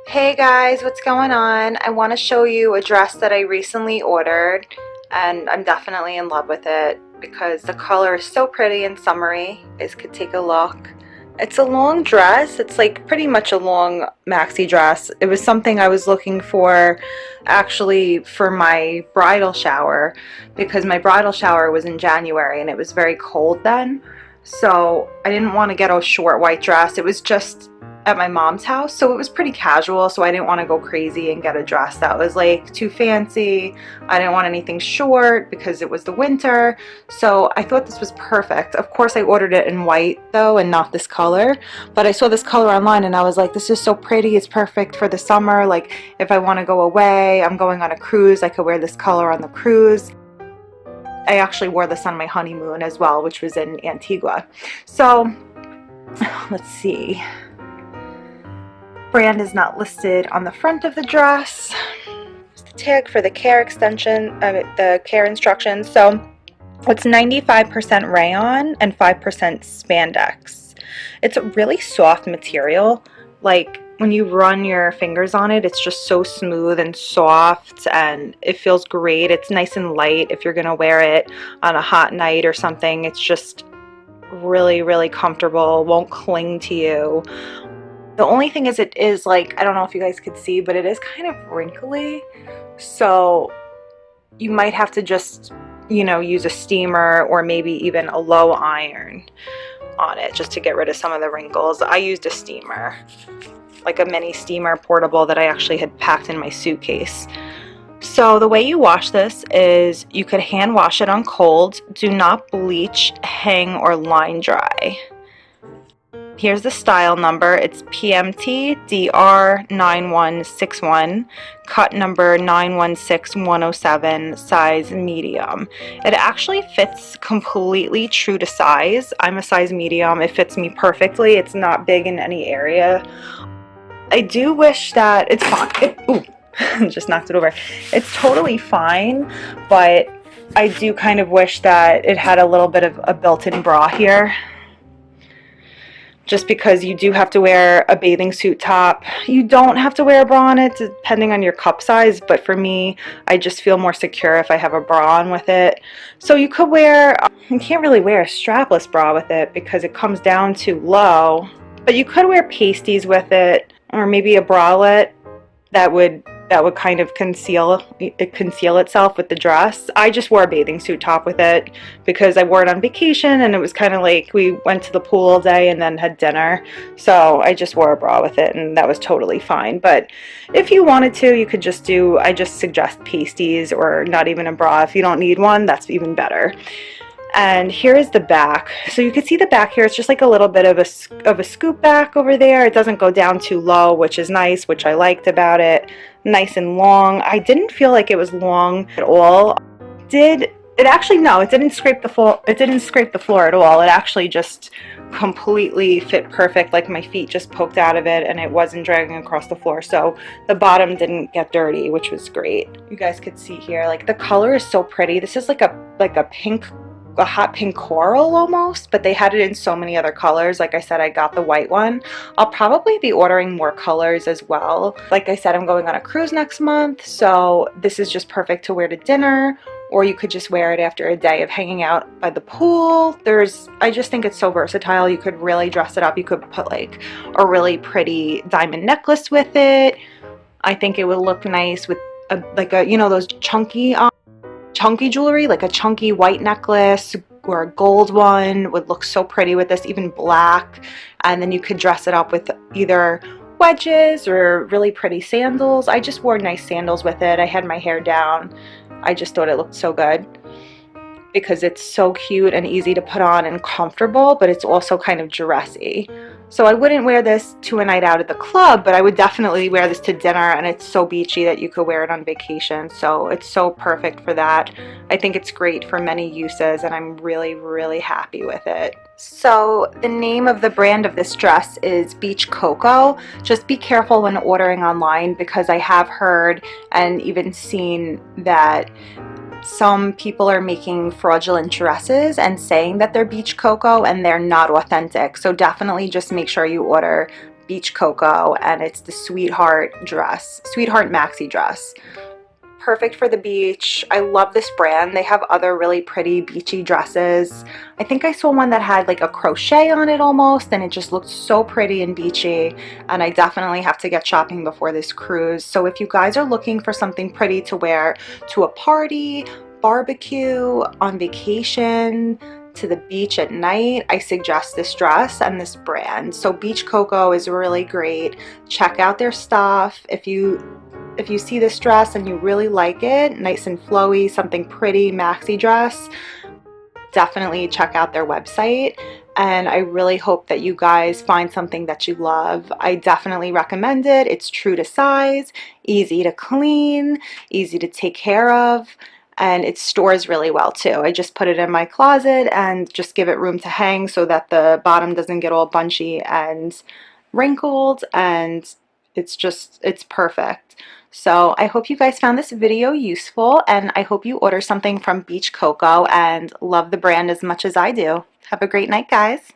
Hey guys, what's going on? I want to show you a dress that I recently ordered, and I'm definitely in love with it because the color is so pretty and summery. You guys could take a look. It's a long dress. It's like pretty much a long maxi dress. It was something I was looking for actually for my bridal shower because my bridal shower was in January and it was very cold then. So I didn't want to get a short white dress. It was just at my mom's house, so it was pretty casual, so I didn't want to go crazy and get a dress that was like too fancy. I didn't want anything short because it was the winter, so I thought this was perfect. Of course I ordered it in white though and not this color, but I saw this color online and I was like, this is so pretty. It's perfect for the summer. Like if I want to go away, I'm going on a cruise, I could wear this color on the cruise. I actually wore this on my honeymoon as well, which was in Antigua. So let's see. Brand is not listed on the front of the dress. There's the tag for the care extension, the care instructions. So it's 95% rayon and 5% spandex. It's a really soft material. Like when you run your fingers on it, it's just so smooth and soft and it feels great. It's nice and light if you're gonna wear it on a hot night or something. It's just really, really comfortable, won't cling to you. The only thing is it is like, I don't know if you guys could see, but it is kind of wrinkly. So you might have to just, use a steamer or maybe even a low iron on it just to get rid of some of the wrinkles. I used a steamer, like a mini steamer portable that I actually had packed in my suitcase. So the way you wash this is you could hand wash it on cold. Do not bleach, hang, or line dry. Here's the style number. It's PMT DR9161, cut number 916107, size medium. It actually fits completely true to size. I'm a size medium. It fits me perfectly. It's not big in any area. I do wish that it's fine. Ooh, just knocked it over. It's totally fine, but I do kind of wish that it had a little bit of a built-in bra here. Just because you do have to wear a bathing suit top. You don't have to wear a bra on it depending on your cup size, but for me, I just feel more secure if I have a bra on with it. So you could wear, you can't really wear a strapless bra with it because it comes down too low, but you could wear pasties with it or maybe a bralette that would kind of conceal itself with the dress. I just wore a bathing suit top with it because I wore it on vacation and it was kind of like we went to the pool all day and then had dinner. So I just wore a bra with it and that was totally fine. But if you wanted to, you could just I just suggest pasties or not even a bra. If you don't need one, that's even better. And here is the back. So you can see the back here. It's just like a little bit of a scoop back over there. It doesn't go down too low, which is nice, which I liked about it. Nice and long. I didn't feel like it was long at all. It actually, no, it didn't scrape the floor. It didn't scrape the floor at all. It actually just completely fit perfect. Like my feet just poked out of it and it wasn't dragging across the floor. So the bottom didn't get dirty, which was great. You guys could see here, like the color is so pretty. This is like a pink, a hot pink coral almost, but they had it in so many other colors. Like I said, I got the white one. I'll probably be ordering more colors as well. Like I said, I'm going on a cruise next month, so this is just perfect to wear to dinner, or you could just wear it after a day of hanging out by the pool. I just think it's so versatile. You could really dress it up. You could put like a really pretty diamond necklace with it. I think it would look nice with those chunky jewelry, like a chunky white necklace or a gold one would look so pretty with this, even black. And then you could dress it up with either wedges or really pretty sandals. I just wore nice sandals with it. I had my hair down. I just thought it looked so good because it's so cute and easy to put on and comfortable, but it's also kind of dressy. So I wouldn't wear this to a night out at the club, but I would definitely wear this to dinner, and it's so beachy that you could wear it on vacation. So it's so perfect for that. I think it's great for many uses, and I'm really, really happy with it. So the name of the brand of this dress is Beachcoco. Just be careful when ordering online because I have heard and even seen that some people are making fraudulent dresses and saying that they're Beachcoco and they're not authentic. So definitely just make sure you order Beachcoco, and it's the Sweetheart dress, Sweetheart Maxi dress. Perfect for the beach. I love this brand. They have other really pretty beachy dresses. I think I saw one that had like a crochet on it almost, and it just looked so pretty and beachy, and I definitely have to get shopping before this cruise. So if you guys are looking for something pretty to wear to a party, barbecue, on vacation, to the beach at night, I suggest this dress and this brand. So Beachcoco is really great. Check out their stuff. If you see this dress and you really like it, nice and flowy, something pretty, maxi dress, definitely check out their website. And I really hope that you guys find something that you love. I definitely recommend it. It's true to size, easy to clean, easy to take care of, and it stores really well too. I just put it in my closet and just give it room to hang so that the bottom doesn't get all bunchy and wrinkled, and it's perfect. So I hope you guys found this video useful, and I hope you order something from Beachcoco and love the brand as much as I do. Have a great night, guys.